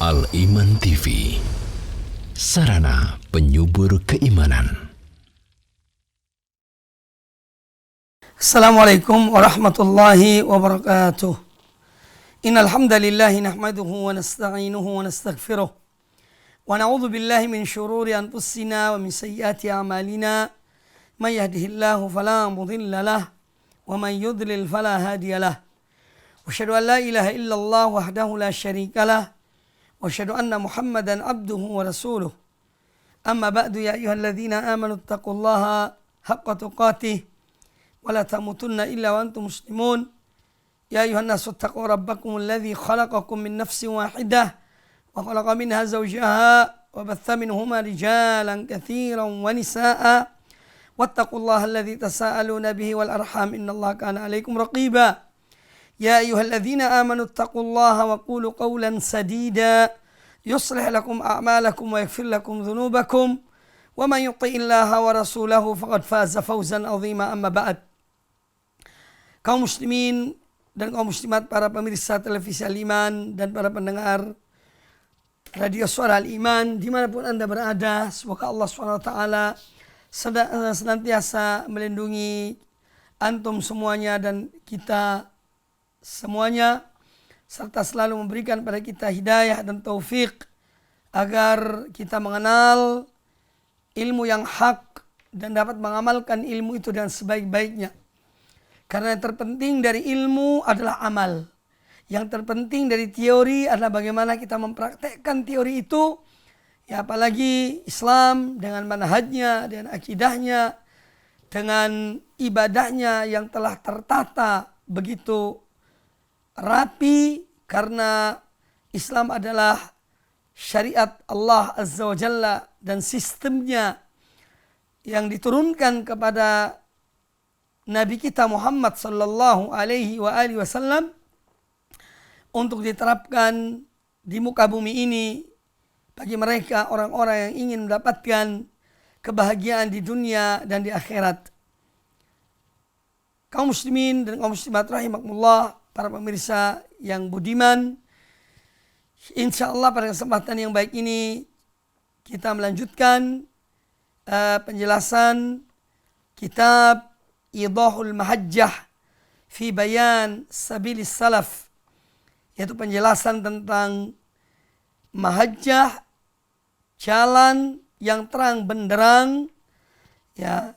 Al-Iman TV, sarana penyubur keimanan. Assalamualaikum warahmatullahi wabarakatuh. Innal hamdalillah nahmaduhu wa nasta'inuhu wa nastaghfiruh wa na'udzu billahi min shururi anfusina wa min sayyiati a'malina. May yahdihillahu fala mudilla lahu wa man yudlil fala hadiya lahu. Wa asyhadu an la ilaha illallah wahdahu la syarika lahu wa asyhadu anna Muhammadan abduhu wa rasuluh. Amma ba'du, ya ayyuhalladzina amanu taqullaha haqqa tuqatih wa la tamutunna illa wa antum muslimun. Ya ayyuhan nasu taqu rabbakum alladzi khalaqakum min nafsin wahidah wa khalaqa minha zawjaha wa batha minhuma rijalan katsiran wa nisaa'a wattaqullaha alladzi tasaaluna bihi wal arham innallaha kana 'alaikum raqiba. Ya ayyuhalladzina amanu taqullaha wa qulu qawlan sadida yuslih lakum a'malakum wa yaghfir lakum dhunubakum wa man yuti'illaha wa rasulahu faqad faza fawzan 'azima. Amma ba'd. Kaum muslimin dan kaum muslimat, para pemirsa televisi Al-Iman dan para pendengar radio suara Al-Iman dimanapun Anda berada, semoga Allah SWT senantiasa melindungi antum semuanya dan kita semuanya, serta selalu memberikan pada kita hidayah dan taufik agar kita mengenal ilmu yang hak dan dapat mengamalkan ilmu itu dengan sebaik-baiknya. Karena yang terpenting dari ilmu adalah amal. Yang terpenting dari teori adalah bagaimana kita mempraktekkan teori itu. Ya, apalagi Islam dengan manhajnya, dengan akidahnya, dengan ibadahnya yang telah tertata begitu rapi, karena Islam adalah syariat Allah Azza wa Jalla dan sistemnya yang diturunkan kepada Nabi kita Muhammad sallallahu alaihi wa alihi wasallam untuk diterapkan di muka bumi ini bagi mereka orang-orang yang ingin mendapatkan kebahagiaan di dunia dan di akhirat. Kaum muslimin dan kaum muslimat rahimakumullah, para pemirsa yang budiman, insyaallah pada kesempatan yang baik ini kita melanjutkan penjelasan kitab Idahul Mahajjah fi Bayan Sabilis Salaf, yaitu penjelasan tentang mahajjah, jalan yang terang benderang, ya,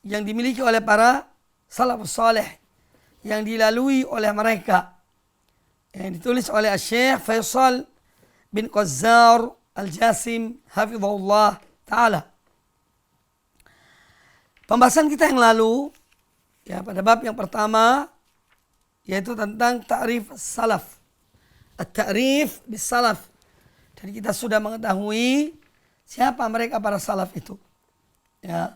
yang dimiliki oleh para salafus saleh, yang dilalui oleh mereka, yang ditulis oleh Syekh Faisal bin Qazzar Al-Jasim hafizahullah ta'ala. Pembahasan kita yang lalu, ya, pada bab yang pertama, yaitu tentang ta'rif salaf, at-ta'rif bis salaf. Dan kita sudah mengetahui siapa mereka para salaf itu, ya,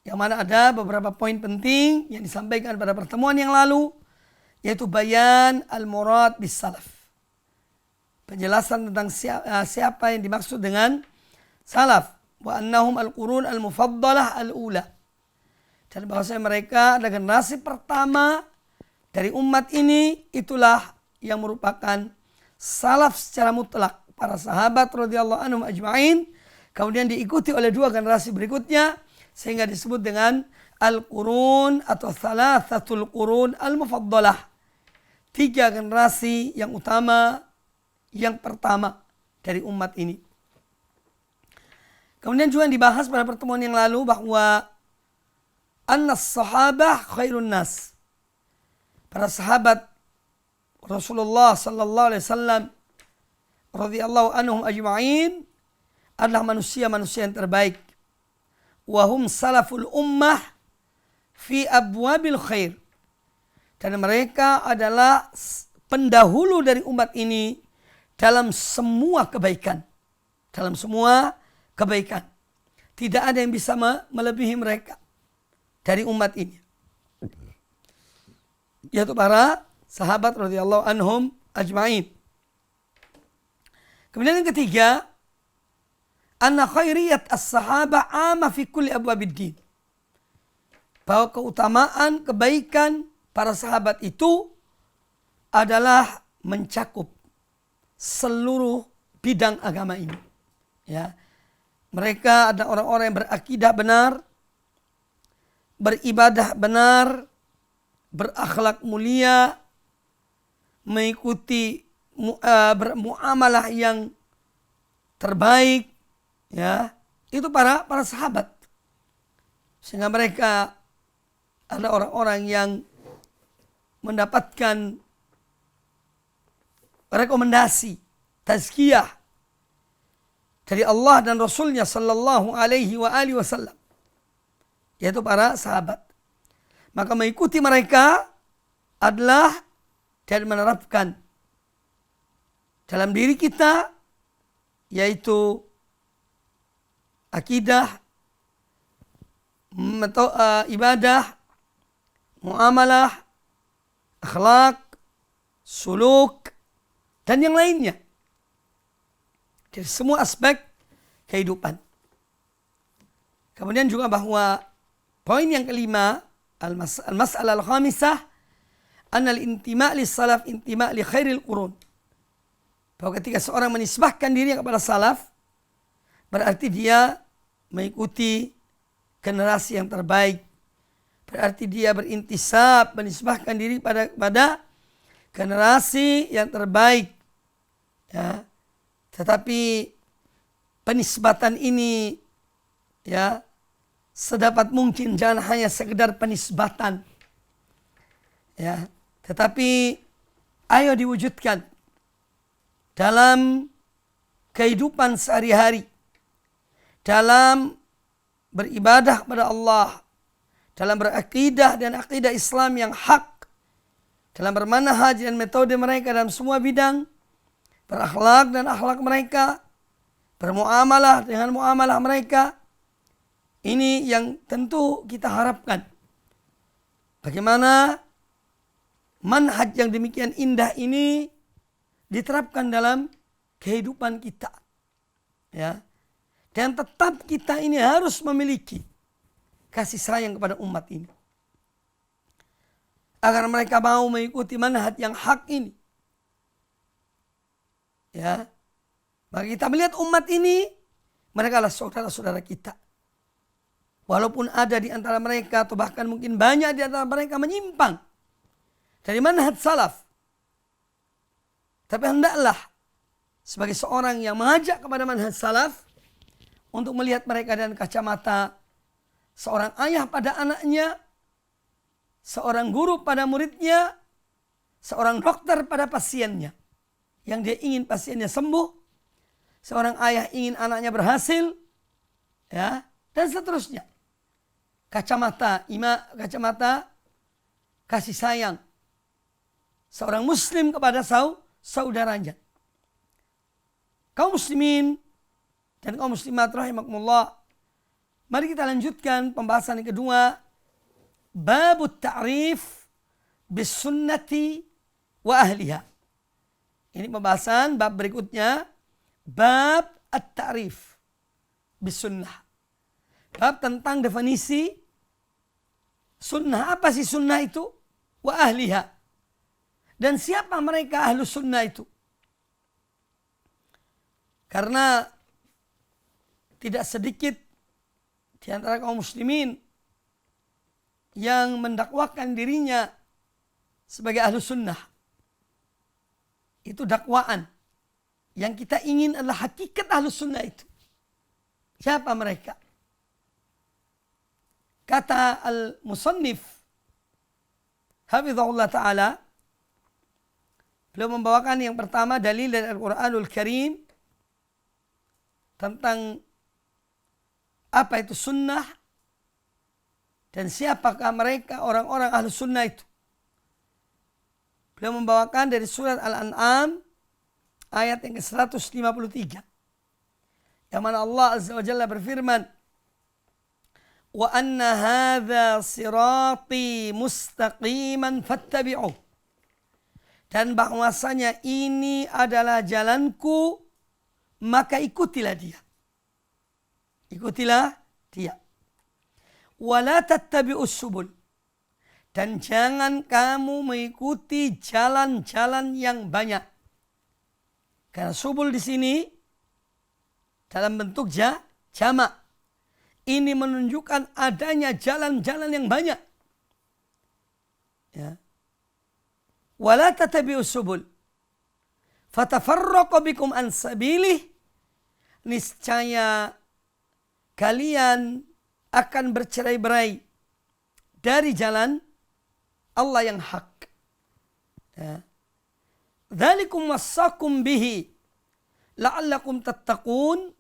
yang mana ada beberapa poin penting yang disampaikan pada pertemuan yang lalu, yaitu bayan al-murad bis salaf, penjelasan tentang siapa yang dimaksud dengan salaf, wa annahum al-qurun al-mufaddalah al-ula, dan bahwasanya mereka adalah generasi pertama dari umat ini, itulah yang merupakan salaf secara mutlak, para sahabat radhiyallahu anhum ajma'in, kemudian diikuti oleh dua generasi berikutnya, sehingga disebut dengan al-qurun atau thalathatul qurun al-mufaddalah, tiga generasi yang utama, yang pertama dari umat ini. Kemudian juga dibahas pada pertemuan yang lalu bahwa annas sahabah khairun nas, para sahabat Rasulullah sallallahu alaihi wasallam radhiyallahu anhum ajma'in adalah manusia-manusia yang terbaik. Wahum salaful ummah fi abwabil khair, dan mereka adalah pendahulu dari umat ini dalam semua kebaikan. Dalam semua kebaikan. Tidak ada yang bisa melebihi mereka dari umat ini, yaitu para sahabat radhiyallahu anhum ajma'in. Kemudian yang ketiga, anna khairiyat as-sahabah amma fi kulli abwabiddin, bahwa keutamaan kebaikan para sahabat itu adalah mencakup seluruh bidang agama ini. Ya, mereka adalah orang-orang yang berakidah benar, beribadah benar, berakhlak mulia, mengikuti bermuamalah yang terbaik, ya, itu para sahabat. Sehingga mereka adalah orang-orang yang mendapatkan rekomendasi, tazkiyah dari Allah dan Rasulnya sallallahu alaihi wasallam, yaitu para sahabat. Maka mengikuti mereka adalah dan menerapkan dalam diri kita, yaitu akidah, ibadah, muamalah, akhlak, suluk, dan yang lainnya. Dari semua aspek kehidupan. Kemudian juga bahwa poin yang kelima, al-mas'alah al-khamisah, annal intima' lis-salaf intima' li khairil qurun. Bahwa ketika seorang menisbahkan dirinya kepada salaf, berarti dia mengikuti generasi yang terbaik. Berarti dia berintisab, menisbahkan diri pada generasi yang terbaik. Ya. Tetapi penisbatan ini, ya, sedapat mungkin jangan hanya sekedar penisbatan. Ya, tetapi ayo diwujudkan dalam kehidupan sehari-hari, dalam beribadah kepada Allah, dalam berakidah dan akidah Islam yang hak, dalam bermanhaj dan metode mereka dalam semua bidang, berakhlak dan akhlak mereka, bermuamalah dengan muamalah mereka. Ini yang tentu kita harapkan. Bagaimana manhaj yang demikian indah ini diterapkan dalam kehidupan kita. Ya. Dan tetap kita ini harus memiliki kasih sayang kepada umat ini. Agar mereka mau mengikuti manhaj yang hak ini. Ya. Bagi kita melihat umat ini, mereka adalah saudara-saudara kita. Walaupun ada di antara mereka atau bahkan mungkin banyak di antara mereka menyimpang dari manhaj salaf. Tapi hendaklah sebagai seorang yang mengajak kepada manhaj salaf untuk melihat mereka dengan kacamata seorang ayah pada anaknya, seorang guru pada muridnya, seorang dokter pada pasiennya. Yang dia ingin pasiennya sembuh, seorang ayah ingin anaknya berhasil, ya, dan seterusnya. Kacamata kasih sayang seorang muslim kepada saudaranya. Kaum muslimin dan kaum muslimat rahimakumullah, mari kita lanjutkan pembahasan yang kedua, babut ta'rif bis sunnati wa ahliha. Ini pembahasan bab berikutnya, bab at-ta'rif bis sunnah. Bab tentang definisi sunnah. Apa sih sunnah itu? Wa ahliha. Dan siapa mereka ahlu sunnah itu? Karena tidak sedikit di antara kaum muslimin yang mendakwakan dirinya sebagai ahlu sunnah. Itu dakwaan. Yang kita ingin adalah hakikat ahlu sunnah itu. Siapa mereka? Kata al-musannif hafizahullah ta'ala, beliau membawakan yang pertama dalil dari Al-Quranul Karim tentang apa itu sunnah dan siapakah mereka orang-orang ahlu sunnah itu. Beliau membawakan dari surat Al-An'am ayat yang ke-153. Yang mana Allah Azza wa Jalla berfirman, wa anna hadza sirati mustaqiman fattabi'uh. Dan bahwasanya ini adalah jalanku, maka ikutilah dia. Ikutilah dia. Wa la tattabi'us subul. Dan jangan kamu mengikuti jalan-jalan yang banyak. Karena subul di sini dalam bentuk jamak. Ini menunjukkan adanya jalan-jalan yang banyak. Ya. Wala tatabi'us subul fatafarraqu bikum an sabilih. Niscaya kalian akan bercerai-berai dari jalan Allah yang hak. Ya. Dzalikum wassakum bihi la'allakum tattaqun.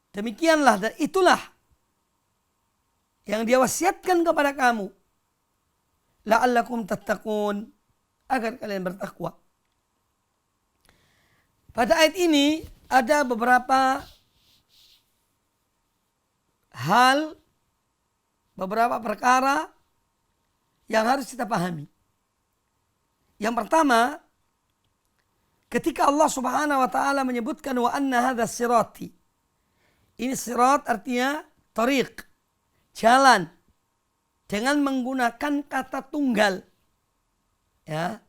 Demikianlah dan itulah yang dia wasiatkan kepada kamu. La'allakum tattaqun, agar kalian bertakwa. Pada ayat ini ada beberapa hal, beberapa perkara yang harus kita pahami. Yang pertama, ketika Allah Subhanahu wa taala menyebutkan wa anna hadza sirati. Ini sirat artinya tariq, jalan, dengan menggunakan kata tunggal. Ya.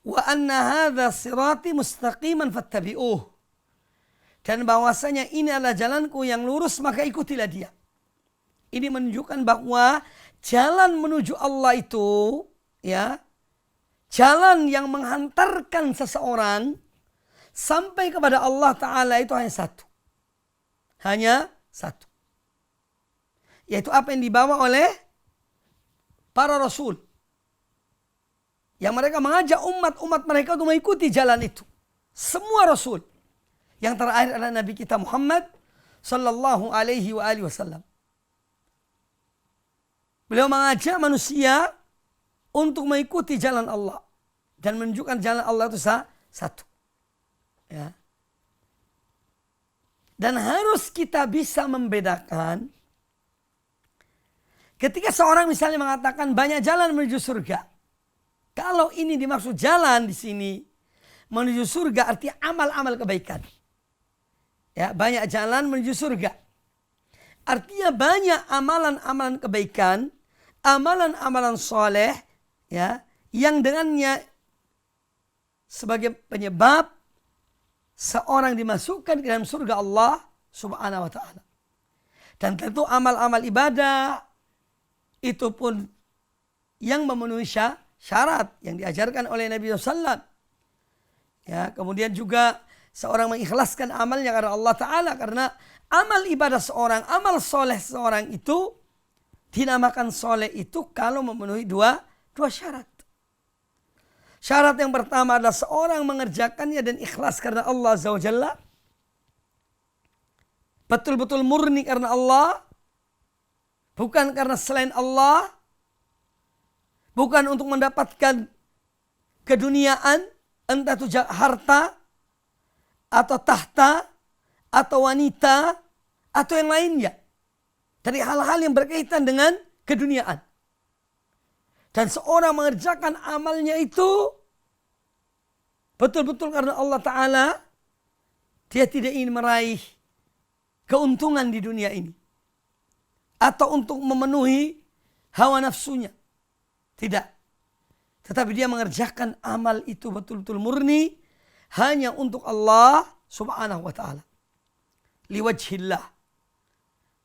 Wa anna hadza sirati mustaqiman fattabi'uh. Dan bahwasanya ini adalah jalanku yang lurus, maka ikutilah dia. Ini menunjukkan bahwa jalan menuju Allah itu, ya, jalan yang menghantarkan seseorang sampai kepada Allah Ta'ala itu hanya satu. Hanya satu. Yaitu apa yang dibawa oleh para rasul. Yang mereka mengajak umat-umat mereka untuk mengikuti jalan itu. Semua rasul. Yang terakhir adalah Nabi kita Muhammad sallallahu alaihi wa alihi wasallam. Beliau mengajak manusia untuk mengikuti jalan Allah. Dan menunjukkan jalan Allah itu satu. Ya. Dan harus kita bisa membedakan ketika seorang misalnya mengatakan banyak jalan menuju surga. Kalau ini dimaksud jalan di sini menuju surga artinya amal-amal kebaikan. Ya, banyak jalan menuju surga. Artinya banyak amalan-amalan kebaikan, amalan-amalan soleh, ya, yang dengannya sebagai penyebab seorang dimasukkan ke dalam surga Allah Subhanahu wa taala. Dan tentu amal-amal ibadah itu pun yang memenuhi syarat yang diajarkan oleh Nabi SAW. Ya, kemudian juga seorang mengikhlaskan amalnya karena Allah Ta'ala. Karena amal ibadah seorang, amal soleh seorang itu dinamakan soleh itu kalau memenuhi dua syarat. Syarat yang pertama adalah seorang mengerjakannya dan ikhlas karena Allah Azza wa Jalla. Betul-betul murni karena Allah. Bukan karena selain Allah. Bukan untuk mendapatkan keduniaan. Entah itu harta. Atau tahta. Atau wanita. Atau yang lainnya. Dari hal-hal yang berkaitan dengan keduniaan. Dan seorang mengerjakan amalnya itu betul-betul karena Allah Ta'ala. Dia tidak ingin meraih keuntungan di dunia ini. Atau untuk memenuhi hawa nafsunya. Tidak. Tetapi dia mengerjakan amal itu betul-betul murni. Hanya untuk Allah Subhanahu wa ta'ala. Liwajhillah.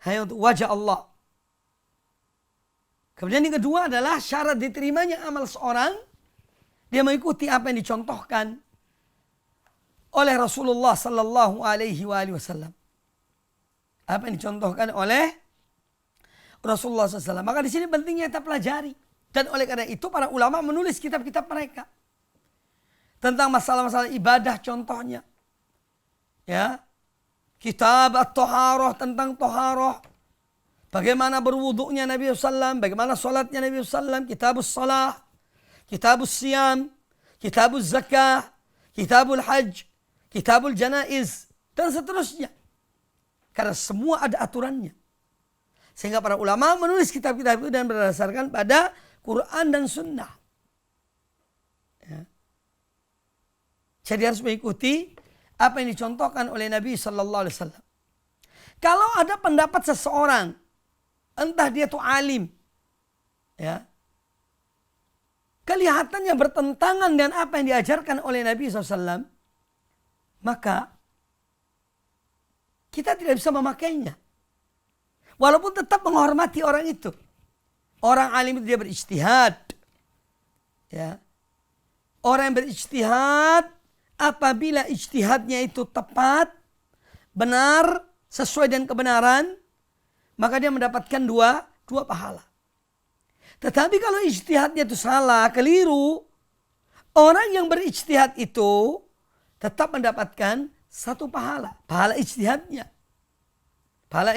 Hanya untuk wajah Allah. Kemudian yang kedua adalah syarat diterimanya amal seorang. Dia mengikuti apa yang dicontohkan oleh Rasulullah sallallahu alaihi wasallam. Apa yang dicontohkan oleh Rasulullah SAW. Maka di sini pentingnya kita pelajari. Dan oleh karena itu para ulama menulis kitab-kitab mereka. Tentang masalah-masalah ibadah contohnya. Ya. Kitab At-Taharah tentang Taharah. Bagaimana berwuduknya Nabi SAW, bagaimana sholatnya Nabi SAW, kitabus salah, kitabus siyam, kitabus zakah, kitabul hajj, kitabul janaiz, dan seterusnya. Karena semua ada aturannya. Sehingga para ulama menulis kitab-kitab itu dan berdasarkan pada Quran dan Sunnah. Ya. Jadi harus mengikuti apa yang dicontohkan oleh Nabi SAW. Kalau ada pendapat seseorang, entah dia itu alim, ya, kelihatannya bertentangan dengan apa yang diajarkan oleh Nabi SAW, maka kita tidak bisa memakainya. Walaupun tetap menghormati orang itu. Orang alim itu dia berijtihad. Ya. Orang yang berijtihad, apabila ijtihadnya itu tepat, benar, sesuai dengan kebenaran, maka dia mendapatkan dua pahala. Tetapi kalau ijtihadnya itu salah, keliru, orang yang berijtihad itu tetap mendapatkan satu pahala. Pahala ijtihadnya. Pahala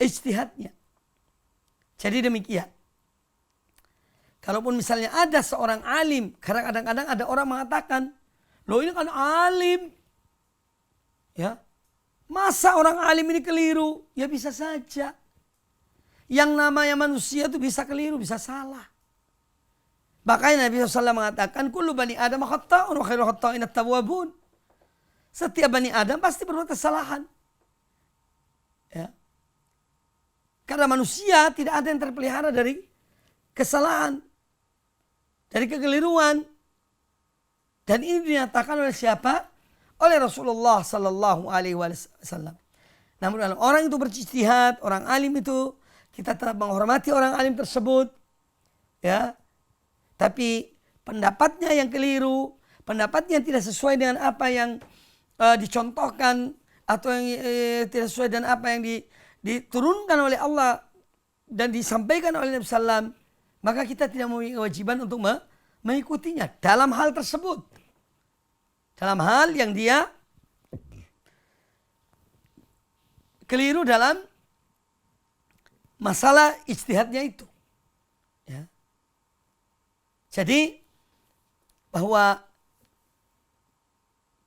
ijtihadnya. Jadi demikian. Kalaupun misalnya ada seorang alim, karena kadang-kadang ada orang mengatakan, loh ini kan alim. Ya. Masa orang alim ini keliru? Ya bisa saja. Yang namanya manusia itu bisa keliru, bisa salah. Makanya Nabi SAW mengatakan, kullu bani Adam khatta'un wa khairul khatta'in at-tawwabun. Setiap bani Adam pasti berbuat kesalahan. Ya. Karena manusia tidak ada yang terpelihara dari kesalahan, dari kekeliruan. Dan ini dinyatakan oleh siapa? Oleh Rasulullah Sallallahu Alaihi Wasallam. Namun dalam orang itu berijtihad, orang alim itu, kita tetap menghormati orang alim tersebut. Ya, tapi pendapatnya yang keliru, pendapatnya yang tidak sesuai dengan apa yang dicontohkan, atau yang tidak sesuai dengan apa yang diturunkan oleh Allah dan disampaikan oleh Nabi SAW, maka kita tidak memiliki kewajiban untuk mengikutinya dalam hal tersebut. Dalam hal yang dia keliru dalam masalah ijtihadnya itu. Ya. Jadi bahwa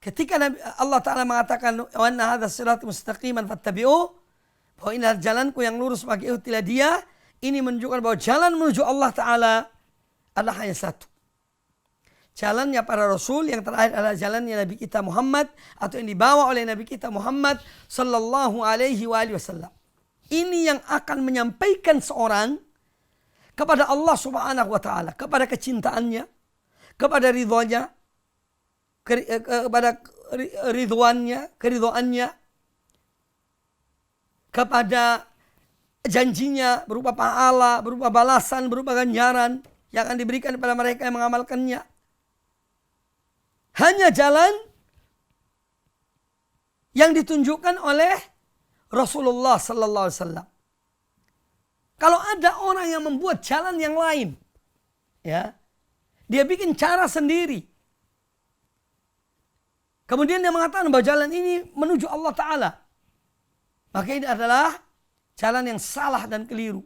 ketika Allah Ta'ala mengatakan wa anna hadza sirati mustaqiman fattabi'uh, bahwa ini adalah jalanku yang lurus, maka ikutilah dia, ini menunjukkan bahwa jalan menuju Allah Ta'ala adalah hanya satu. Jalannya para Rasul, yang terakhir adalah jalannya Nabi kita Muhammad, atau yang dibawa oleh Nabi kita Muhammad Sallallahu Alaihi Wasallam. Ini yang akan menyampaikan seorang kepada Allah Subhanahu Wa Ta'ala, kepada kecintaannya, kepada ridhonya, kepada keridhoannya, kepada janjinya berupa pahala, berupa balasan, berupa ganjaran yang akan diberikan kepada mereka yang mengamalkannya. Hanya jalan yang ditunjukkan oleh Rasulullah Sallallahu Alaihi Wasallam. Kalau ada orang yang membuat jalan yang lain, ya, dia bikin cara sendiri. Kemudian dia mengatakan bahwa jalan ini menuju Allah Ta'ala, maka ini adalah jalan yang salah dan keliru,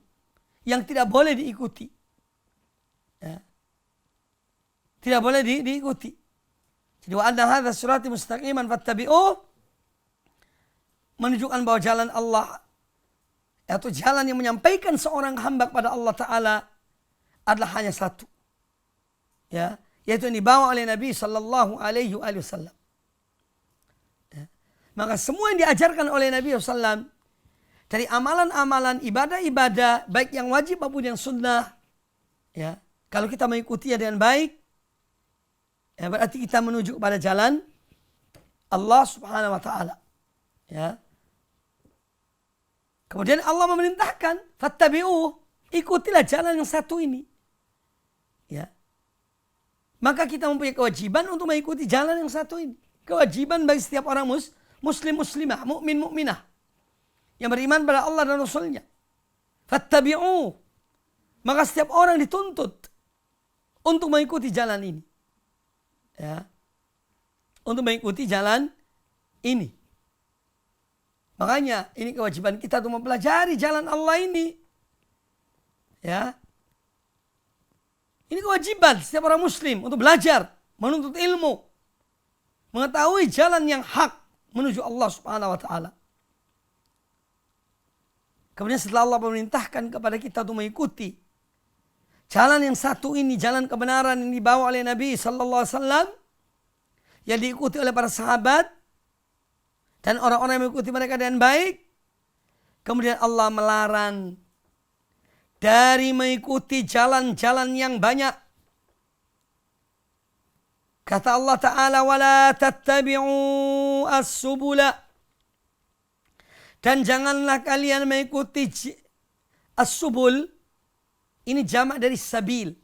yang tidak boleh diikuti. Ya. Tidak boleh diikuti. Jadi wa anna hadza sirati mustaqiman fattabi'uh menunjukkan bahwa jalan Allah, atau jalan yang menyampaikan seorang hamba kepada Allah Ta'ala adalah hanya satu. Ya, yaitu yang dibawa oleh Nabi Sallallahu Alaihi Wasallam. Ya. Maka semua yang diajarkan oleh Nabi SAW, dari amalan-amalan, ibadah-ibadah, baik yang wajib maupun yang sunnah, ya, kalau kita mengikutinya dengan baik, ya, berarti kita menuju kepada jalan Allah Subhanahu Wa Ta'ala. Ya. Kemudian Allah memerintahkan, fattabi'uh, ikutilah jalan yang satu ini. Ya. Maka kita mempunyai kewajiban untuk mengikuti jalan yang satu ini. Kewajiban bagi setiap orang muslim muslimah, mukmin mukminah yang beriman pada Allah dan Rasulnya. Fattabi'uh. Maka setiap orang dituntut untuk mengikuti jalan ini. Ya. Untuk mengikuti jalan ini. Makanya ini kewajiban kita untuk mempelajari jalan Allah ini. Ya. Ini kewajiban setiap orang muslim untuk belajar, menuntut ilmu, mengetahui jalan yang hak menuju Allah Subhanahu Wa Ta'ala. Kemudian setelah Allah memerintahkan kepada kita untuk mengikuti jalan yang satu ini, jalan kebenaran yang dibawa oleh Nabi Sallallahu Alaihi Wasallam, yang diikuti oleh para sahabat dan orang-orang yang mengikuti mereka dengan baik. Kemudian Allah melarang dari mengikuti jalan-jalan yang banyak, Kata Allah Ta'ala, wala tattabi'u as-subula. Dan janganlah kalian mengikuti as-subul. Ini jamak dari sabil.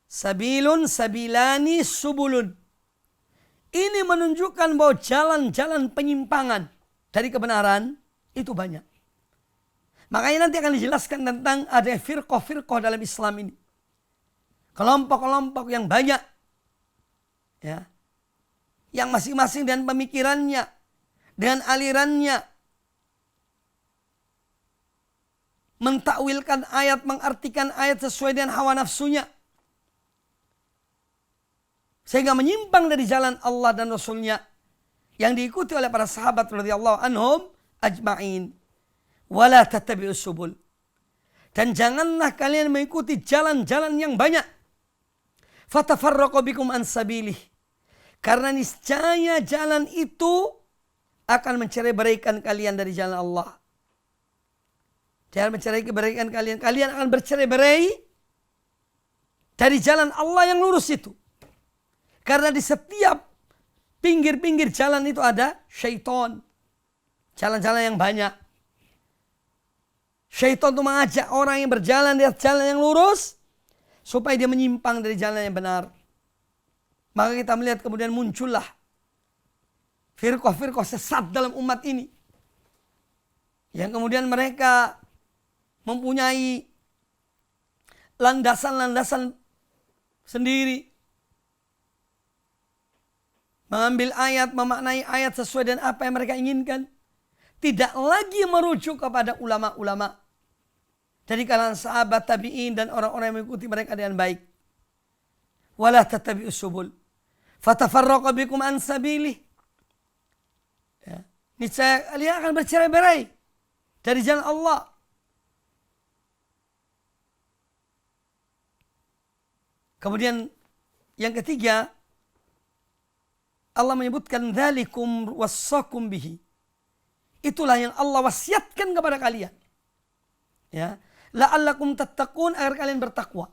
Sabilun, sabilani, subulun. Ini menunjukkan bahwa jalan-jalan penyimpangan dari kebenaran itu banyak. Makanya nanti akan dijelaskan tentang ada firqah-firqah dalam Islam ini. Kelompok-kelompok yang banyak. Ya. Yang masing-masing dengan pemikirannya, dengan alirannya, mentakwilkan ayat, mengartikan ayat sesuai dengan hawa nafsunya. Sehingga menyimpang dari jalan Allah dan Rasulnya yang diikuti oleh para sahabat radhiyallahu anhum ajma'in. Wala tattabi'us subul. Dan janganlah kalian mengikuti jalan-jalan yang banyak. Fatafarraqu bikum an sabilih. Karena niscaya jalan itu akan mencerai-beraikan kalian dari jalan Allah. Jangan mencerai-beraikan kalian. Kalian akan bercerai-berai dari jalan Allah yang lurus itu. Karena di setiap pinggir-pinggir jalan itu ada syaitan. Jalan-jalan yang banyak. Syaitan itu mengajak orang yang berjalan di atas jalan yang lurus supaya dia menyimpang dari jalan yang benar. Maka kita melihat kemudian muncullah firqah-firqah sesat dalam umat ini. Yang kemudian mereka mempunyai landasan-landasan sendiri. Mengambil ayat, memaknai ayat sesuai dengan apa yang mereka inginkan. Tidak lagi merujuk kepada ulama-ulama dari kalangan sahabat, tabi'in dan orang-orang yang mengikuti mereka dengan baik. Wala tattabi'us subul fatafarraqu bikum an sabilih. Ya. Niscaya kalian akan bercerai-berai dari jalan Allah. Kemudian yang ketiga, Allah menyebutkan dzalikum wassakum bihi. Itulah yang Allah wasiatkan kepada kalian. Ya, la'allakum tattaqun, agar kalian bertakwa.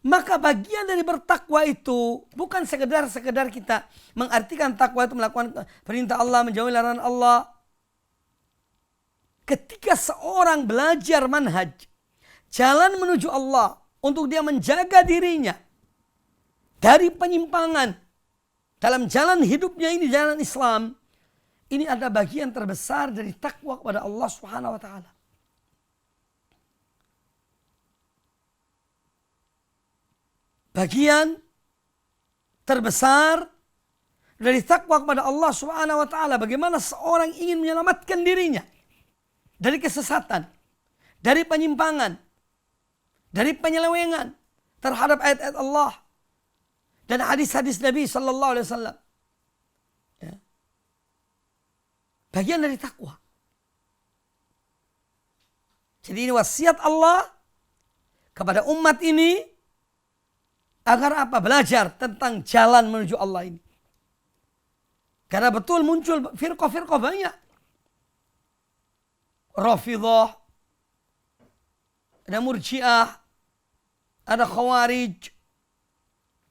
Maka bagian dari bertakwa itu bukan sekedar kita mengartikan takwa itu melakukan perintah Allah, menjauhi larangan Allah. Ketika seorang belajar manhaj, jalan menuju Allah, untuk dia menjaga dirinya dari penyimpangan dalam jalan hidupnya ini, jalan Islam, ini adalah bagian terbesar dari takwa kepada Allah Subhanahu wa taala. Bagian terbesar dari takwa kepada Allah Subhanahu wa taala, bagaimana seorang ingin menyelamatkan dirinya dari kesesatan, dari penyimpangan, dari penyelewengan terhadap ayat-ayat Allah dan hadis-hadis Nabi sallallahu alaihi wasallam. Ya. Bagian dari takwa. Jadi ini wasiat Allah kepada umat ini agar apa? Belajar tentang jalan menuju Allah ini. Karena betul muncul firqah-firqah banyak. Rafidhah, ada Murji'ah, ada Khawarij,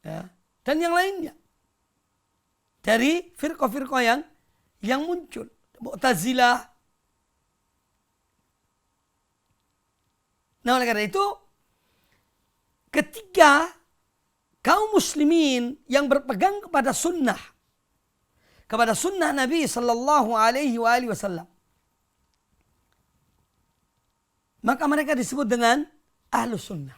ya, dan yang lainnya. Dari firqah-firqah yang muncul. Mu'tazilah. Nah, oleh karena itu, ketika kaum muslimin yang berpegang kepada sunnah Nabi sallallahu alaihi wasallam, maka mereka disebut dengan ahlus sunnah.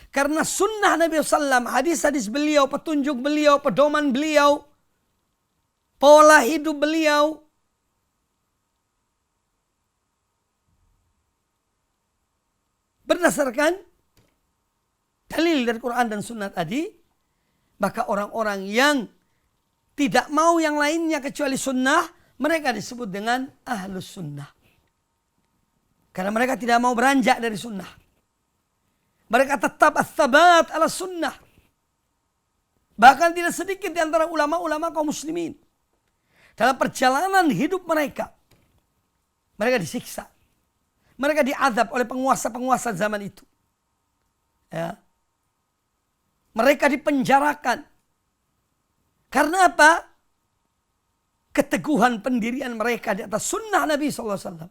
Karena sunnah Nabi sallam, hadis-hadis beliau, petunjuk beliau, pedoman beliau, pola hidup beliau, berdasarkan dalil dari Quran dan sunnah tadi, maka orang-orang yang tidak mau yang lainnya kecuali sunnah, mereka disebut dengan ahlus sunnah. Karena mereka tidak mau beranjak dari sunnah. Mereka tetap ats-tsabat ala sunnah. Bahkan tidak sedikit di antara ulama-ulama kaum muslimin, dalam perjalanan hidup mereka, mereka disiksa. Mereka diazab oleh penguasa-penguasa zaman itu. Ya. Mereka dipenjarakan. Karena apa? Keteguhan pendirian mereka di atas sunnah Nabi SAW.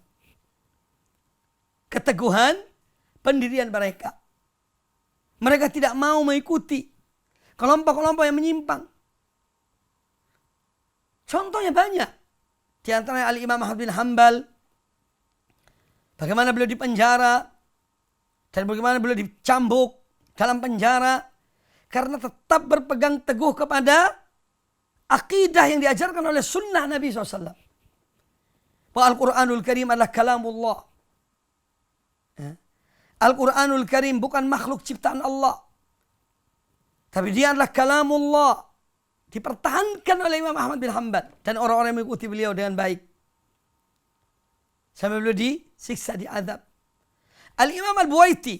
Keteguhan pendirian mereka. Mereka tidak mau mengikuti kelompok-kelompok yang menyimpang. Contohnya banyak. Di antaranya Al-Imam Ahmad bin Hanbal. Bagaimana beliau dipenjara. Dan bagaimana beliau dicambuk dalam penjara. Karena tetap berpegang teguh kepada akidah yang diajarkan oleh sunnah Nabi SAW. Bahwa Al-Quranul Karim adalah kalamullah. Al-Quranul Karim bukan makhluk ciptaan Allah. Tapi dia adalah kalamullah. Dipertahankan oleh Imam Ahmad bin Hanbal. Dan orang-orang yang mengikuti beliau dengan baik. Sampai beliau disiksa, diazab. Al-Imam Al-Buwaiti.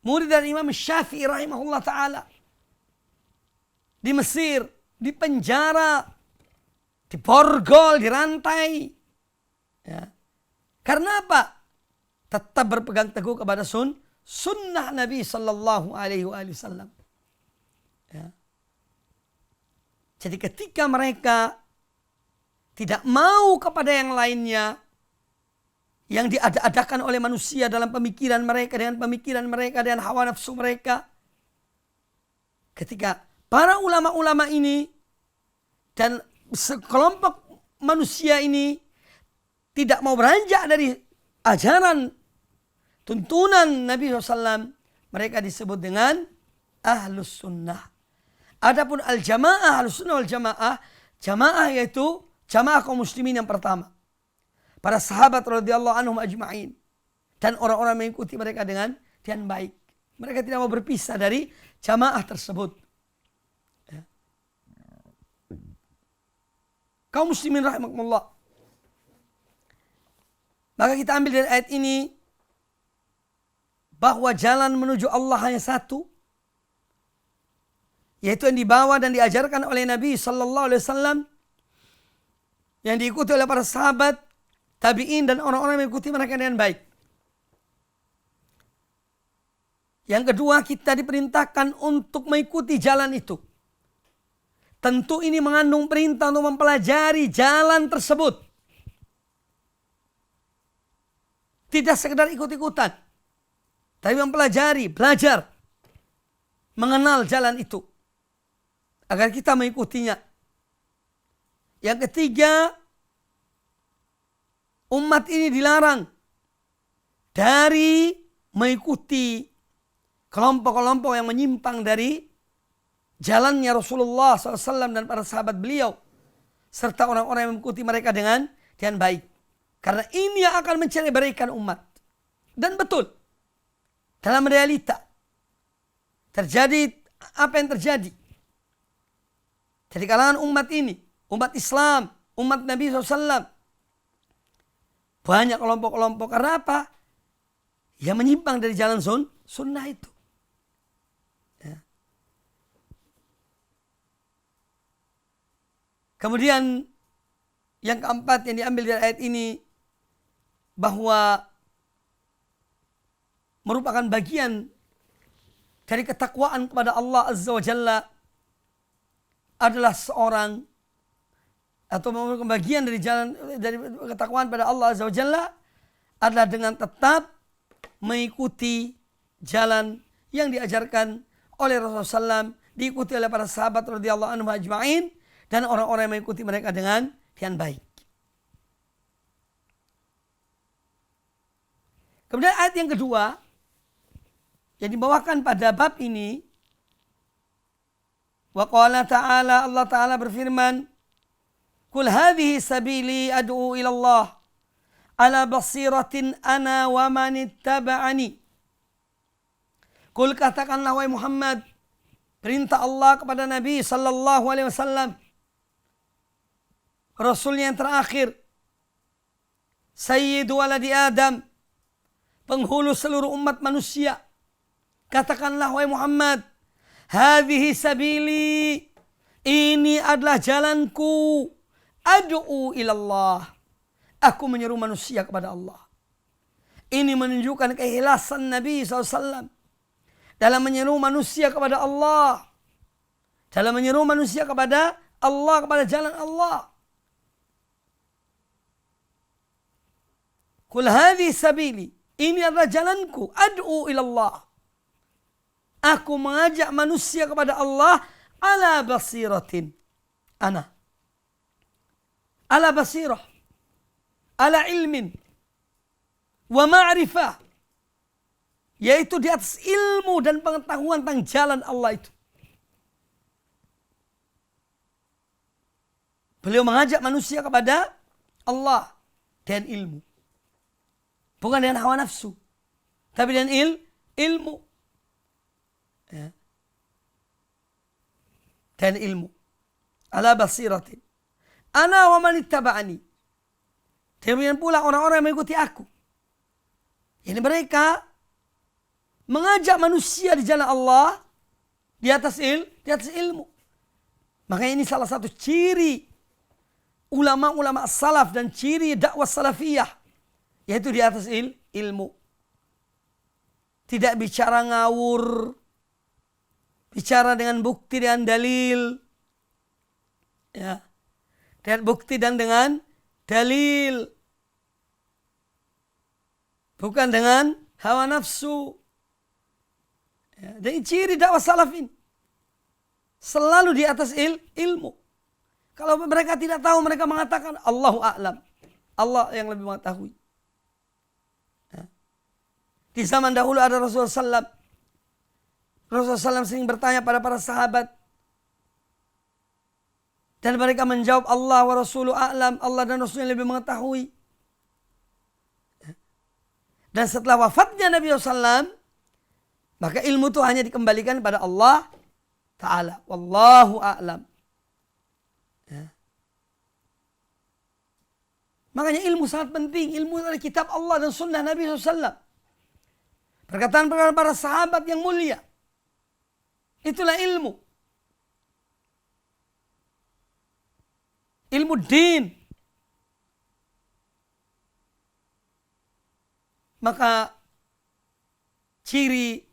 Murid dari Imam Syafi'i rahimahullah ta'ala. Di Mesir. Di penjara. Diborgol, dirantai. Ya. Karena apa? Tetap berpegang teguh kepada sunnah Nabi sallallahu alaihi wasallam. Ya. Jadi ketika mereka tidak mau kepada yang lainnya, yang diada-adakan oleh manusia dalam pemikiran mereka, dengan pemikiran mereka, dengan hawa nafsu mereka. Ketika para ulama-ulama ini dan sekelompok manusia ini tidak mau beranjak dari ajaran tuntunan Nabi SAW, mereka disebut dengan Ahlus Sunnah. Adapun al-jamaah, Ahlus Sunnah wal Jamaah, jamaah yaitu jamaah kaum muslimin yang pertama. Para sahabat radhiyallahu anhum ajma'in. Dan orang-orang mengikuti mereka dengan baik. Mereka tidak mau berpisah dari jamaah tersebut. Ya. Kaum muslimin rahimakumullah. Maka kita ambil dari ayat ini bahwa jalan menuju Allah hanya satu, yaitu yang dibawa dan diajarkan oleh Nabi sallallahu alaihi wasallam, yang diikuti oleh para sahabat, tabi'in dan orang-orang yang mengikuti mereka dengan baik. Yang kedua, kita diperintahkan untuk mengikuti jalan itu. Tentu ini mengandung perintah untuk mempelajari jalan tersebut. Tidak sekedar ikut-ikutan. Tapi mempelajari, belajar. Mengenal jalan itu. Agar kita mengikutinya. Yang ketiga, umat ini dilarang dari mengikuti kelompok-kelompok yang menyimpang dari jalannya Rasulullah SAW dan para sahabat beliau. Serta orang-orang yang mengikuti mereka dengan baik. Karena ini yang akan mencerai-beraikan umat. Dan betul. Dalam realita. Terjadi apa yang terjadi. Dari kalangan umat ini. Umat Islam. Umat Nabi SAW. Banyak kelompok-kelompok. Karena apa? Yang menyimpang dari jalan sunnah itu. Ya. Kemudian yang keempat yang diambil dari ayat ini, bahwa merupakan bagian dari ketakwaan kepada Allah Azza wa Jalla adalah seorang, atau merupakan bagian dari jalan dari ketakwaan pada Allah Azza wa Jalla adalah dengan tetap mengikuti jalan yang diajarkan oleh Rasulullah SAW, diikuti oleh para sahabat radhiyallahu anhum ajma'in, dan orang-orang yang mengikuti mereka dengan baik. Kemudian ayat yang kedua yang dibawakan pada bab ini, wa qala ta'ala, Allah Ta'ala berfirman, Qul hadhihi sabili ad'u ila Allah ala basiratin ana wa man ittaba'ani. Qul, katakanlah wahai Muhammad, perintah Allah kepada Nabi sallallahu alaihi wasallam, Rasulnya yang terakhir, Sayyidu waladi Adam, penghulu seluruh umat manusia. Katakanlah wahai Muhammad, hadhihi sabili, ini adalah jalanku, ad'u ilallah, aku menyeru manusia kepada Allah. Ini menunjukkan keikhlasan Nabi SAW dalam menyeru manusia kepada Allah. dalam menyeru manusia kepada Allah, kepada jalan Allah. Qul hadhihi sabili, ini adalah jalanku, ad'u ilallah. Aku mengajak manusia kepada Allah ala basiratin. Ana. Ala basirah. Ala ilmin. Wa ma'rifah. Yaitu di atas ilmu dan pengetahuan tentang jalan Allah itu. Beliau mengajak manusia kepada Allah dan ilmu. Bukan dengan hawa nafsu. Tapi dengan ilmu. Ya. Dan ilmu. Ala basiratin. Ana wa man ittaba'ani. Demikian pula orang-orang yang mengikuti aku. Ini mereka mengajak manusia di jalan Allah di atas ilmu. Makanya ini salah satu ciri ulama-ulama salaf dan ciri dakwah salafiyah, yaitu di atas ilmu. Tidak bicara ngawur, bicara dengan bukti dan dalil, ya, dengan bukti dan dengan dalil, bukan dengan hawa nafsu. Ya, dan ciri dakwah salafin selalu di atas ilmu. Kalau mereka tidak tahu, mereka mengatakan Allahu a'lam, Allah yang lebih mengetahui. Ya. Di zaman dahulu ada Rasulullah SAW. Rasulullah SAW sering bertanya pada para sahabat. Dan mereka menjawab Allah wa Rasuluhu a'lam. Allah dan Rasulnya lebih mengetahui. Dan setelah wafatnya Nabi SAW, maka ilmu itu hanya dikembalikan kepada Allah Ta'ala. Wallahu a'lam. Ya. Makanya ilmu sangat penting. Ilmu dari kitab Allah dan sunnah Nabi SAW. Perkataan para sahabat yang mulia. Itulah ilmu. Ilmu din. Maka ciri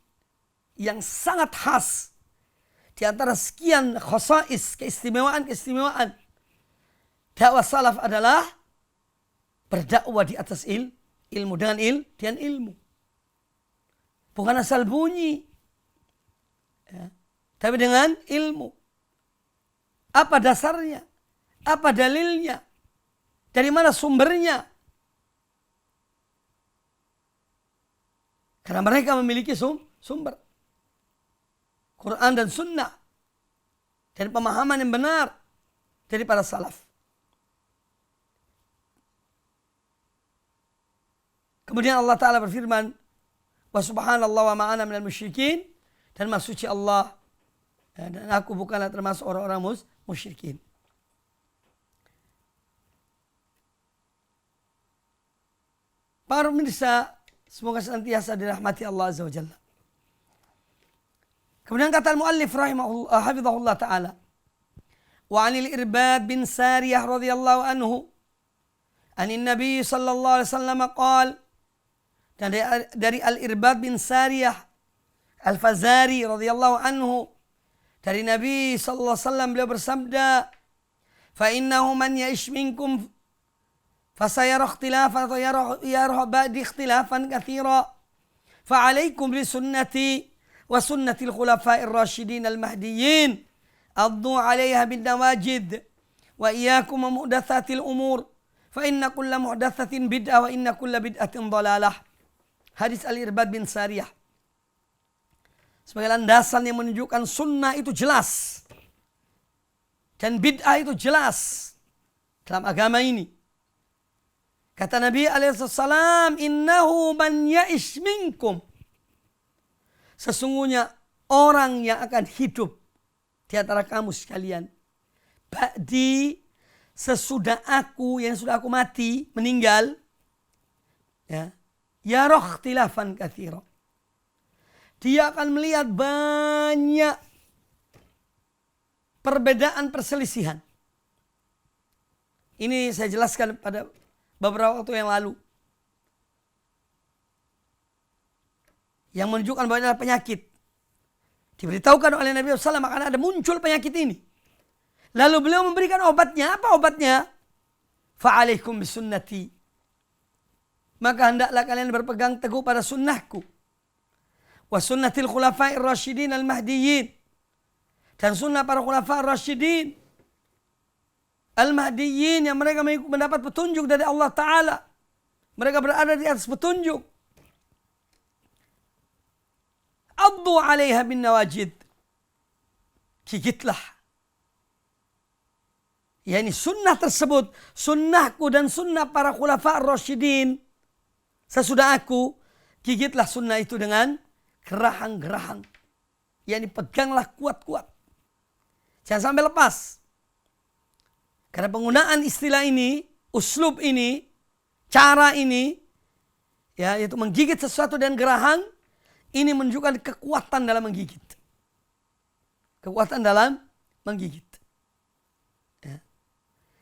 yang sangat khas di antara sekian khasais, keistimewaan dakwah salaf adalah berdakwah di atas ilmu, dengan ilmu. Bukan asal bunyi. Ya. Tapi dengan ilmu. Apa dasarnya? Apa dalilnya? Dari mana sumbernya? Karena mereka memiliki sumber. Quran dan sunnah. Dan pemahaman yang benar dari para salaf. Kemudian Allah Ta'ala berfirman, wa subhanallah wa ma'ana minal musyrikin. Dan maha suci Allah. Dan aku bukanlah termasuk orang-orang musyrikin. Para pemirsa, semoga senantiasa dirahmati Allah Azza wa Jalla. Kemudian kata al-muallif rahimahullah, hafizahullah ta'ala. Wa anil Irbad bin Sariyah radhiyallahu anhu. Anin Nabi sallallahu alaihi wasallam qal. Dan dari al-Irbad bin Sariyah al-Fazari radhiyallahu anhu. Dari Nabi sallallahu alaihi wasallam beliau bersabda, fa innahu man ya'ish minkum fasayara ikhtilafan wa yarah ba'di ikhtilafan katsira. Fa 'alaikum bi sunnati wa sunnatil khulafa'ir rasyidin al-mahdiyyin addu 'alaiha bin nawajid wa iyyakum muhdatsatil umur fa inna kulla muhdatsatin bid'ah wa inna kulla bid'atin dhalalah. Hadis Al-Irbad bin Sariyah. Sebagai landasan yang menunjukkan sunnah itu jelas. Dan bid'ah itu jelas dalam agama ini. Kata Nabi alaihissalam, innahu man ya'ish minkum. Sesungguhnya orang yang akan hidup di antara kamu sekalian. Ba'di, sesudah aku, yang sudah aku mati, meninggal. Ya. Yarah ikhtilafan katsira. Dia akan melihat banyak perbedaan perselisihan. Ini saya jelaskan pada beberapa waktu yang lalu. Yang menunjukkan bahwa adalah penyakit Diberitahukan oleh Nabi SAW akan ada muncul penyakit ini. Lalu beliau memberikan obatnya. Apa obatnya? Fa'alaikum bisunnati. Maka hendaklah kalian berpegang teguh pada sunnahku. Wa sunnatil khulafa'ir rasyidin al-mahdiyyin. Dan sunnah para khulafa'ir rasyidin al-mahdiyyin yang mereka mendapat petunjuk dari Allah Ta'ala. Mereka berada di atas petunjuk. Addu 'alaiha bin nawajid. Gigitlah. Ya, ini sunnah tersebut, sunnahku dan sunnah para khulafa ar-rasyidin. Sesudah aku, gigitlah sunnah itu dengan gerahang-gerahang. Ya, ini peganglah kuat-kuat. Jangan sampai lepas. Karena penggunaan istilah ini, uslub ini, cara ini, ya, yaitu menggigit sesuatu dengan gerahang, ini menunjukkan kekuatan dalam menggigit. Kekuatan dalam menggigit. Ya.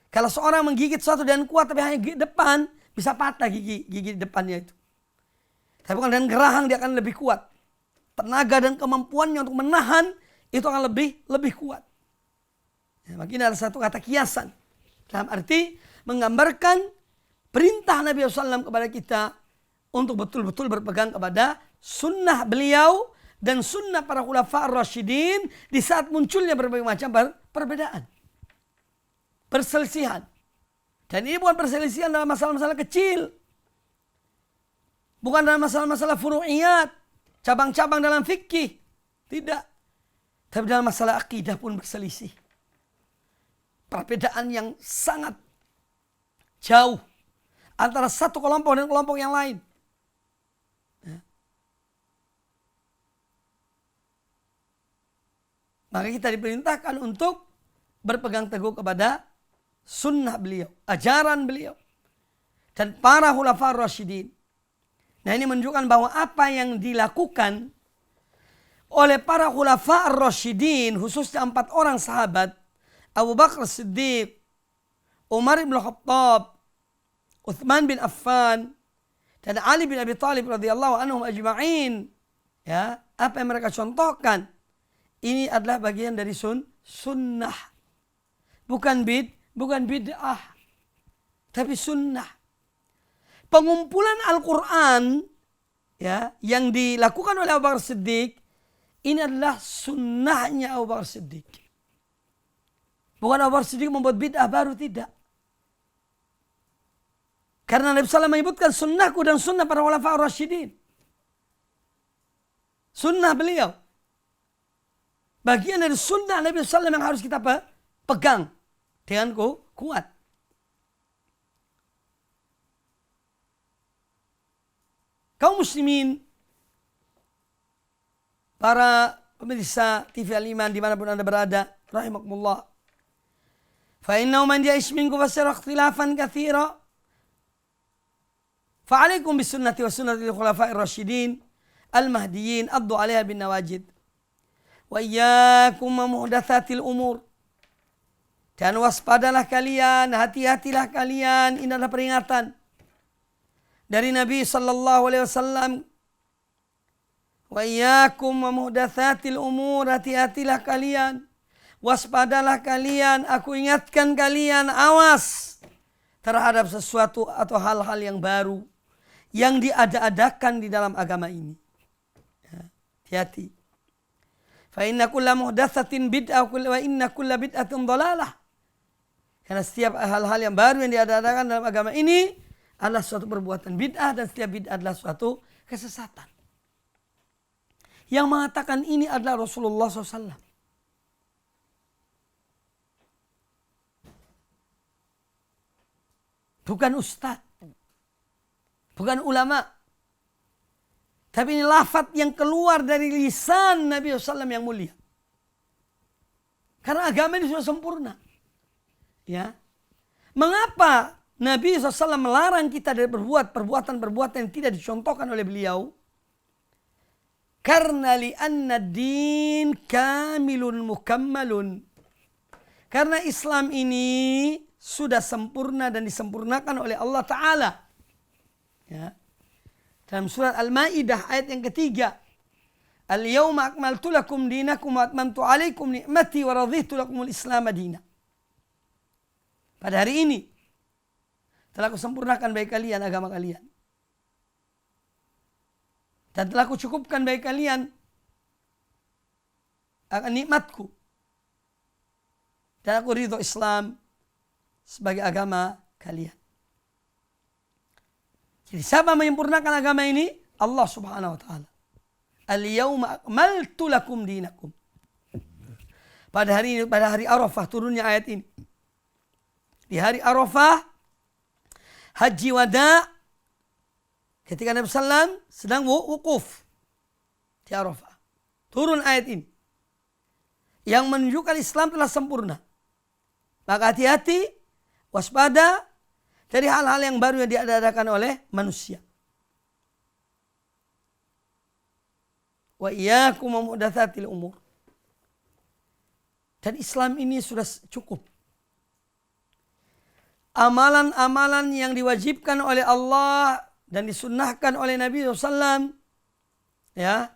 Kalau seorang menggigit sesuatu dengan kuat tapi hanya gigit depan, bisa patah gigi depannya itu. Tapi kalau dengan gerahang dia akan lebih kuat. Tenaga dan kemampuannya untuk menahan itu akan lebih kuat. Ya, maka ini adalah satu kata kiasan. Dalam arti menggambarkan perintah Nabi SAW kepada kita untuk betul-betul berpegang kepada sunnah beliau dan sunnah para khulafa ar-rasyidin di saat munculnya berbagai macam perbedaan. Perselisihan. Dan ini bukan perselisihan dalam masalah-masalah kecil. Bukan dalam masalah-masalah furu'iyat. Cabang-cabang dalam fikih. Tidak. Tapi dalam masalah akidah pun berselisih. Perbedaan yang sangat jauh antara satu kelompok dan kelompok yang lain. Maka kita diperintahkan untuk berpegang teguh kepada sunnah beliau, ajaran beliau, dan para khulafa ar-rasyidin. Nah, ini menunjukkan bahwa apa yang dilakukan oleh para khulafa ar-rasyidin, khususnya 4 orang sahabat, Abu Bakar Siddiq, Umar bin Khattab, Uthman bin Affan, dan Ali bin Abi Thalib radhiyallahu anhum ajma'in. Ya, apa yang mereka contohkan? Ini adalah bagian dari sunnah. Bukan bid'ah. Tapi sunnah. Pengumpulan Al-Quran ya, yang dilakukan oleh Abu Bakar Siddiq, ini adalah sunnahnya Abu Bakar Siddiq. Bukan Abu Bakar Siddiq membuat bid'ah baru, tidak. Karena Nabi SAW menyebutkan sunnahku dan sunnah para khulafa ar-rasyidin. Sunnah beliau. Bagian dari sunnah Nabi SAW yang harus kita pegang dengan kuat. Kaum muslimin, para pemirsa TV Al-Iman dimanapun anda berada, rahimakumullah. Fa'innahu man ya'ish minkum fasara ikhtilafan katsira. Fa'alaikum bisunnati wa sunnati al-khulafa'ir rasyidin al-mahdiyyin addu 'alaiha bin nawajid. Wa iyyakum muhdatsatil umur. Dan waspadalah kalian, hati-hatilah kalian. Ini adalah peringatan dari Nabi sallallahu alaihi wasallam. Wa iyyakum muhdatsatil umur, hati-hatilah kalian. Waspadalah kalian, aku ingatkan kalian, awas terhadap sesuatu atau hal-hal yang baru yang diada-adakan di dalam agama ini. Hati-hati. Fa inna kulla muhdatsatin bid'ah wa inna kulla bid'atin dhalalah. Karena setiap hal-hal yang baru yang diadakan dalam agama ini adalah suatu perbuatan bid'ah, dan setiap bid'ah adalah suatu kesesatan. Yang mengatakan ini adalah Rasulullah SAW. Bukan ustaz, bukan ulama. Tapi ini lafaz yang keluar dari lisan Nabi SAW yang mulia. Karena agama ini sudah sempurna. Ya, mengapa Nabi SAW melarang kita dari berbuat perbuatan-perbuatan yang tidak dicontohkan oleh beliau? Karena li'anna din kamilun mukammalun. Karena Islam ini sudah sempurna dan disempurnakan oleh Allah Ta'ala. Ya. Dalam surat Al-Ma'idah ayat yang ketiga. Al-yawma akmaltu lakum dinakum wa atmamtu alaikum ni'mati wa raditu lakumul Islam madina. Pada hari ini telah kusempurnakan bagi kalian agama kalian. Dan telah kucukupkan bagi kalian akan nikmatku. Dan aku ridho Islam sebagai agama kalian. Jadi siapa menyempurnakan agama ini? Allah subhanahu wa ta'ala. Al-yawma akmaltu lakum dinakum. Pada hari ini, pada hari Arafah turunnya ayat ini. Di hari Arafah, haji wada, ketika Nabi SAW sedang wukuf di Arafah. Turun ayat ini. Yang menunjukkan Islam telah sempurna. Maka hati-hati, waspada dari hal-hal yang baru yang diadakan oleh manusia. Wa iyyakum wa muhdatsatil umur. Dan Islam ini sudah cukup. Amalan-amalan yang diwajibkan oleh Allah dan disunnahkan oleh Nabi SAW, ya,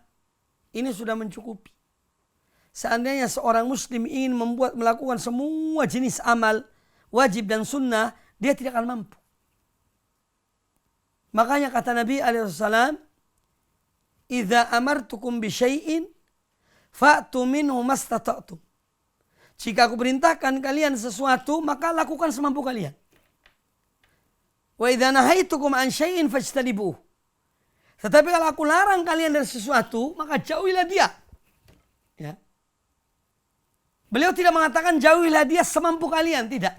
ini sudah mencukupi. Seandainya seorang muslim ingin melakukan semua jenis amal wajib dan sunnah, dia tidak akan mampu. Makanya kata Nabi SAW, "Idza amartukum bi syai'in fa'tu minhu mastata'tum." Jika aku perintahkan kalian sesuatu, maka lakukan semampu kalian. Wa idza nahaitukum an syai'in fajtanibuh. Tetapi kalau aku larang kalian dari sesuatu, maka jauhilah dia. Ya. Beliau tidak mengatakan jauhilah dia semampu kalian, tidak.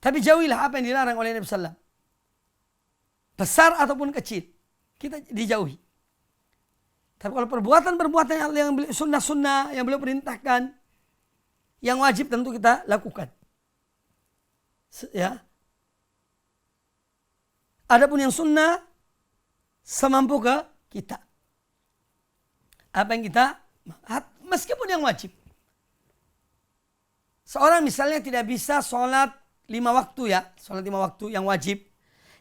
Tapi jauhilah apa yang dilarang oleh Nabi SAW. Besar ataupun kecil, kita dijauhi. Tapi kalau perbuatan-perbuatan yang sunnah-sunnah yang beliau perintahkan, yang wajib tentu kita lakukan. Ya. Adapun yang sunnah, semampu ke kita. Apa yang kita, meskipun yang wajib. Seorang misalnya tidak bisa sholat 5 waktu ya. Sholat 5 waktu yang wajib.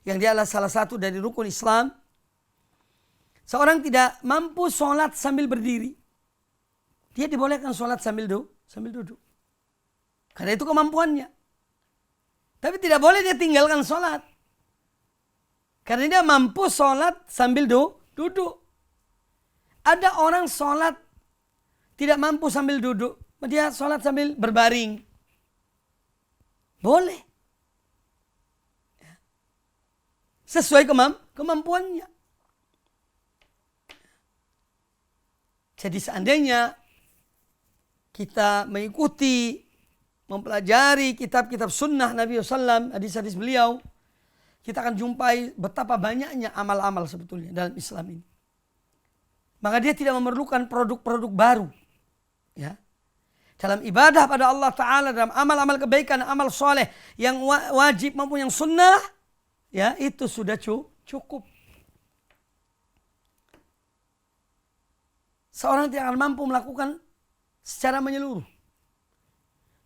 Yang dia adalah salah satu dari rukun Islam. Seorang tidak mampu sholat sambil berdiri. Dia dibolehkan sholat sambil duduk. Karena itu kemampuannya. Tapi tidak boleh dia tinggalkan sholat. Karena dia mampu sholat sambil duduk. Ada orang sholat tidak mampu sambil duduk. Dia sholat sambil berbaring. Boleh. Sesuai kemampuannya. Jadi seandainya kita mengikuti, mempelajari kitab-kitab sunnah Nabi SAW, hadis-hadis beliau, kita akan jumpai betapa banyaknya amal-amal sebetulnya dalam Islam ini. Maka dia tidak memerlukan produk-produk baru. Ya. Dalam ibadah pada Allah Ta'ala, dalam amal-amal kebaikan, amal soleh yang wajib maupun yang sunnah, ya itu sudah cukup. Seorang tidak akan mampu melakukan secara menyeluruh.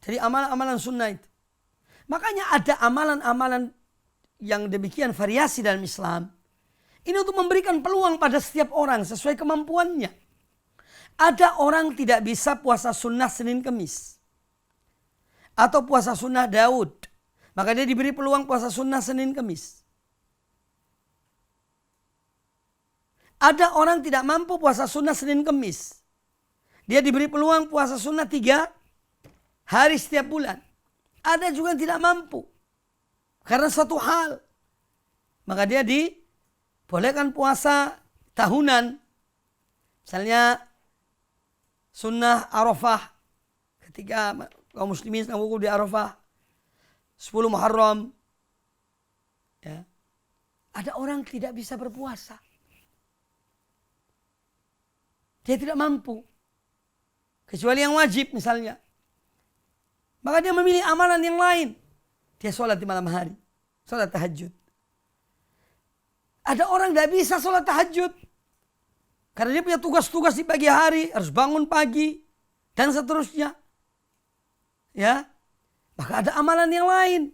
Jadi amalan-amalan sunnah itu. Makanya ada amalan-amalan yang demikian variasi dalam Islam. Ini untuk memberikan peluang pada setiap orang sesuai kemampuannya. Ada orang tidak bisa puasa sunnah Senin Kemis. Atau puasa sunnah Daud. Maka dia diberi peluang puasa sunnah Senin Kemis. Ada orang tidak mampu puasa sunnah Senin Kemis. Dia diberi peluang puasa sunnah 3 hari setiap bulan. Ada juga yang tidak mampu. Karena satu hal. Maka dia dibolehkan puasa tahunan. Misalnya sunnah Arafah. Ketika kaum muslimin sedang wukuf di Arafah. 10 Muharram. Ya. Ada orang tidak bisa berpuasa. Dia tidak mampu. Kecuali yang wajib misalnya. Maka dia memilih amalan yang lain. Dia sholat di malam hari. Sholat tahajud. Ada orang tidak bisa sholat tahajud. Karena dia punya tugas-tugas di pagi hari. Harus bangun pagi. Dan seterusnya. Ya. Maka ada amalan yang lain.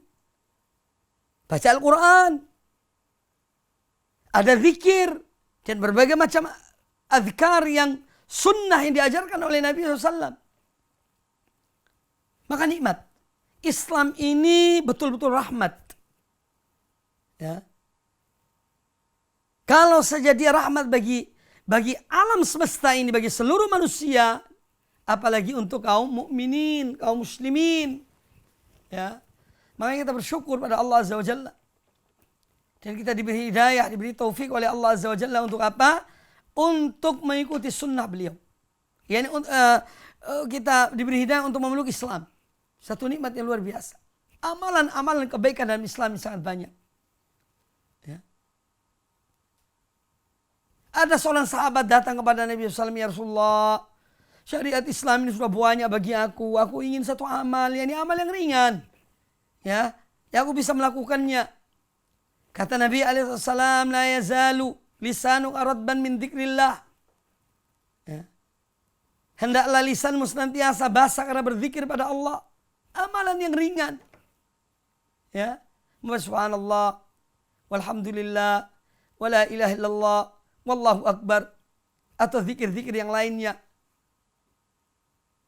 Baca Al-Quran. Ada zikir. Dan berbagai macam azkar yang sunnah yang diajarkan oleh Nabi SAW. Maka nikmat. Islam ini betul-betul rahmat. Ya. Kalau saja dia rahmat bagi alam semesta ini, bagi seluruh manusia, apalagi untuk kaum mukminin, kaum muslimin. Ya. Makanya kita bersyukur pada Allah Azza wa Jalla. Dan kita diberi hidayah, diberi taufik oleh Allah Azza wa Jalla untuk apa? Untuk mengikuti sunnah beliau. Yani kita diberi hidayah untuk memeluk Islam. Satu nikmat yang luar biasa. Amalan-amalan kebaikan dalam Islam sangat banyak. Ya. Ada seorang sahabat datang kepada Nabi SAW, ya Rasulullah, syariat Islam ini sudah banyak bagi aku. Aku ingin satu amal, yani amal yang ringan. Ya, aku bisa melakukannya. Kata Nabi SAW, la yazalu lisanu aradban min dzikrillah. Ya. Hendaklah lisanmu senantiasa basah karena berzikir pada Allah. Amalan yang ringan. Ya. Subhanallah, walhamdulillah, wala ilaha illallah, wallahu akbar. Atau zikir-zikir yang lainnya.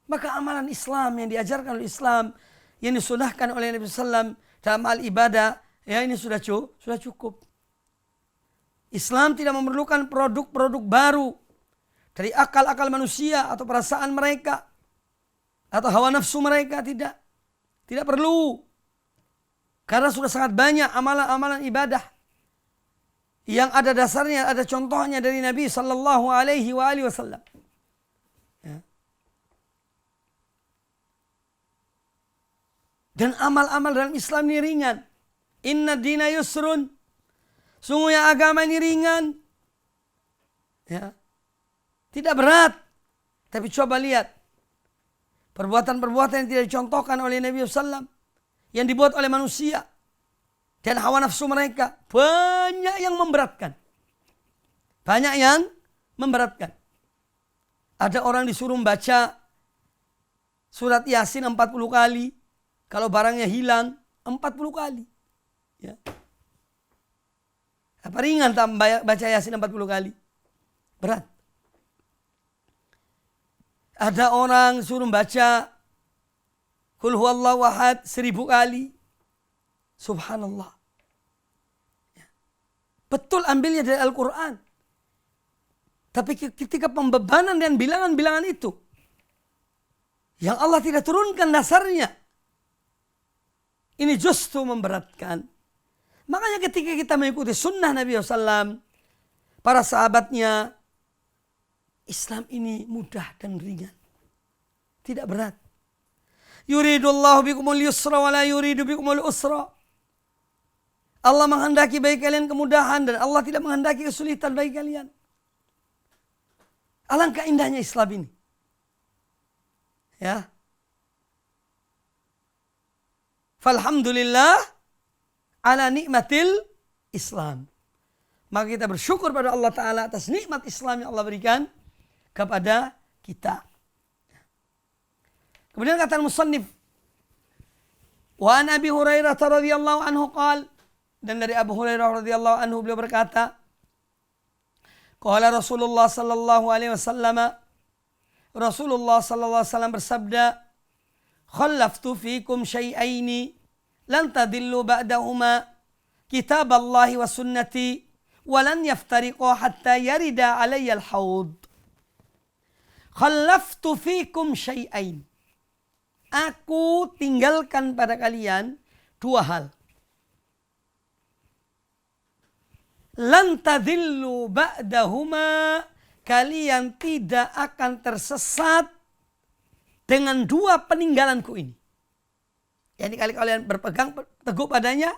Maka amalan Islam yang diajarkan oleh Islam, yang disunahkan oleh Nabi SAW dalam hal ibadah, ya ini sudah cukup. Islam tidak memerlukan produk-produk baru dari akal-akal manusia atau perasaan mereka atau hawa nafsu mereka, tidak. Tidak perlu. Karena sudah sangat banyak amalan-amalan ibadah yang ada dasarnya, ada contohnya dari Nabi sallallahu alaihi wasallam. Ya. Dan amal-amal dalam Islam ini ringan. Inna dina yusrun. Sungguhnya agama ini ringan. Ya. Tidak berat. Tapi coba lihat. Perbuatan-perbuatan yang tidak dicontohkan oleh Nabi SAW. Yang dibuat oleh manusia. Dan hawa nafsu mereka. Banyak yang memberatkan. Banyak yang memberatkan. Ada orang disuruh membaca surat Yasin 40 kali. Kalau barangnya hilang 40 kali. Ya. Apa ringan tak baca Yasin 40 kali? Berat. Ada orang suruh baca Qul huwallahu ahad 1000 kali. Subhanallah. Ya. Betul ambilnya dari Al-Quran. Tapi ketika pembebanan dan bilangan-bilangan itu, yang Allah tidak turunkan dasarnya, ini justru memberatkan. Makanya ketika kita mengikuti sunnah Nabi SAW, para sahabatnya, Islam ini mudah dan ringan. Tidak berat. Yuridullahu bikumul yusra wa la yuridu bikumul usra. Allah menghendaki bagi kalian kemudahan dan Allah tidak menghendaki kesulitan bagi kalian. Alangkah indahnya Islam ini. Ya. Falhamdulillah ala nikmatil Islam. Maka kita bersyukur pada Allah Ta'ala atas nikmat Islam yang Allah berikan kepada kita. Kemudian kata al-musannif, wa an Abi Hurairah radhiyallahu anhu qala, dan dari Abu Hurairah radhiyallahu anhu beliau berkata, qala Rasulullah sallallahu alaihi wasallam, Rasulullah sallallahu alaihi wasallam bersabda, khallaftu fikum syai'aini lan tadillu ba'dahuma kitaballahi wa sunnati wa lan yaftariqa hatta yarida alayya al-haud. Khallaftu fikum syai'ain. Aku tinggalkan pada kalian dua hal. Lan tadillu ba'dahuma, kalian tidak akan tersesat dengan dua peninggalanku ini. Jadi kalau kalian berpegang teguh padanya,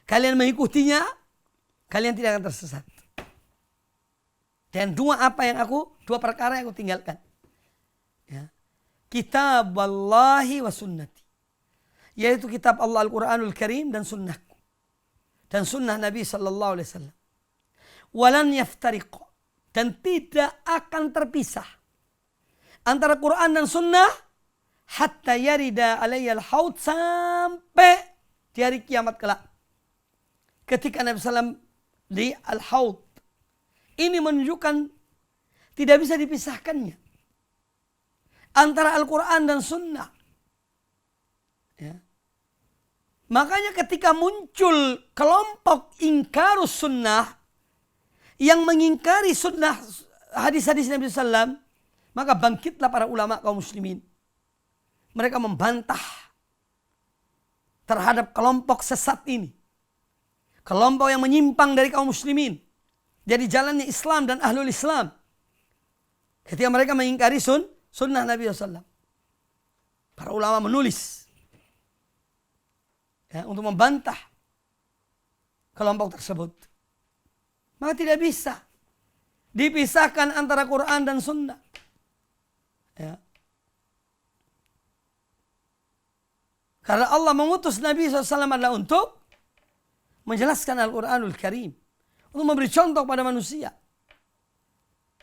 kalian mengikutinya, kalian tidak akan tersesat. Dan dua perkara yang aku tinggalkan. Ya. Kitab Allahi wa sunnati. Yaitu kitab Allah Al-Quranul Karim dan sunnahku. Dan sunnah Nabi sallallahu alaihi wasallam. Walan yaftariqa, dan tidak akan terpisah antara Quran dan sunnah hatta yarida alayyal haud, sampai di hari kiamat kelak. Ketika Nabi SAW di al-haud, ini menunjukkan Tidak bisa dipisahkannya antara Al-Quran dan Sunnah. Ya. Makanya ketika muncul kelompok ingkarus sunnah yang mengingkari sunnah hadis-hadis Nabi SAW, maka bangkitlah para ulama kaum muslimin. Mereka membantah terhadap kelompok sesat ini. Kelompok yang menyimpang dari kaum muslimin. Jadi jalannya Islam dan ahlul Islam. Ketika mereka mengingkari sunnah Nabi SAW. Para ulama menulis ya, untuk membantah kelompok tersebut. Maka tidak bisa dipisahkan antara Quran dan sunnah. Ya. Karena Allah mengutus Nabi SAW adalah untuk menjelaskan Al-Quranul Karim. Untuk memberi contoh pada manusia.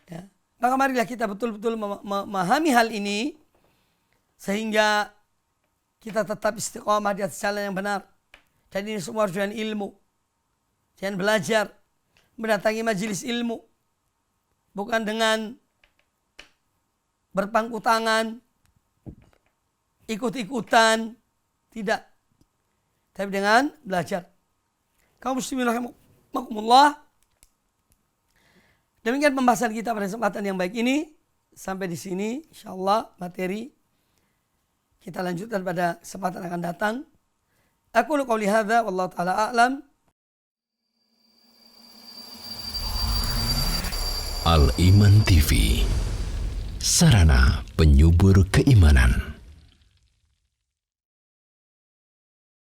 Ya. Maka marilah kita betul-betul memahami hal ini. Sehingga kita tetap istiqamah di atas jalan yang benar. Dan ini semua harus dengan ilmu. Jangan belajar. Mendatangi majelis ilmu. Bukan dengan berpangku tangan. Ikut-ikutan. Tidak. Tapi dengan belajar. Kaum muslimin rahimakumullah. Demikian pembahasan kita pada kesempatan yang baik ini. Sampai di sini insyaallah materi kita lanjutkan pada kesempatan akan datang. Aku qouli hadza wallahu taala a'lam. Al Iman TV, sarana penyubur keimanan.